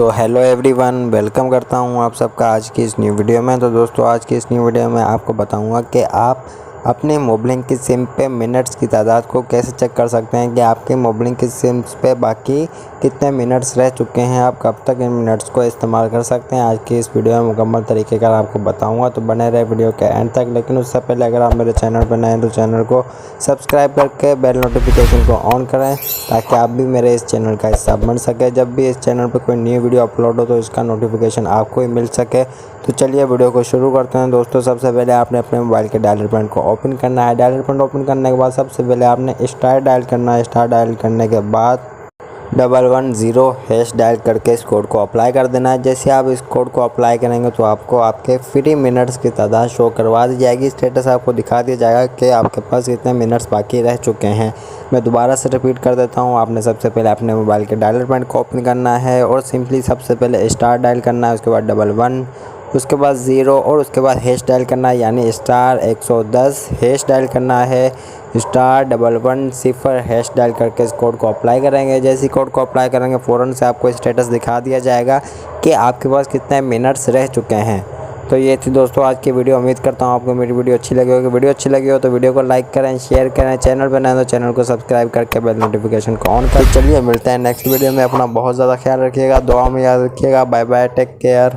तो hello everyone, welcome करता हूं आप सबका आज की इस न्यू वीडियो में। तो दोस्तों आज की इस न्यू वीडियो में आपको बताऊंगा कि आप अपने मोबाइल की सिम पे मिनट्स की तादाद को कैसे चेक कर सकते हैं कि आपके मोबाइल की सिम्स पे बाकी कितने मिनट्स रह चुके हैं, आप कब तक इन मिनट्स को इस्तेमाल कर सकते हैं। आज की इस वीडियो में मुकम्मल तरीके का आपको बताऊंगा, तो बने रहे वीडियो के एंड तक। लेकिन उससे पहले अगर आप मेरे चैनल पर नए हैं तो चैनल को सब्सक्राइब करके बेल नोटिफिकेशन को ऑन करें ताकि आप भी मेरे इस चैनल का हिस्सा बन सके। जब भी इस चैनल पर कोई न्यू वीडियो अपलोड हो तो इसका नोटिफिकेशन आपको ही मिल सके। तो चलिए वीडियो को शुरू करते हैं। दोस्तों सबसे पहले आपने अपने मोबाइल के डायलर पैड को ओपन करना है। डायलर पैड ओपन करने के बाद सबसे पहले आपने स्टार डायल करना है। स्टार डायल करने के बाद 110 हैश डायल करके इस कोड को अप्लाई कर देना है। जैसे आप इस कोड को अप्लाई करेंगे तो आपको आपके फ्री मिनट्स की तादाद शो करवा दी जाएगी। स्टेटस आपको दिखा दिया जाएगा कि आपके पास कितने मिनट्स बाकी रह चुके हैं। मैं दोबारा से रिपीट कर देता हूँ। आपने सबसे पहले अपने मोबाइल के डायलर पैड को ओपन करना है और सिंपली सबसे पहले स्टार डायल करना है, उसके बाद 11, उसके बाद 0 और उसके बाद हैश डायल करना है, यानी स्टार 110 हैश डायल करना है। स्टार 110 हैश डायल करके इस कोड को अप्लाई करेंगे। जैसे कोड को अप्लाई करेंगे फ़ौरन से आपको स्टेटस दिखा दिया जाएगा कि आपके पास कितने मिनट्स रह चुके हैं। तो ये थी दोस्तों आज की वीडियो। उम्मीद करता हूँ आपको मेरी वीडियो अच्छी लगी होगी। वीडियो अच्छी लगी हो तो वीडियो को लाइक करें, शेयर करें। चैनल पर नए हैं तो चैनल को सब्सक्राइब करके बेल नोटिफिकेशन को ऑन करें। चलिए मिलते हैं नेक्स्ट वीडियो में। अपना बहुत ज़्यादा ख्याल रखिएगा, दुआ में याद रखिएगा। Bye bye, take care.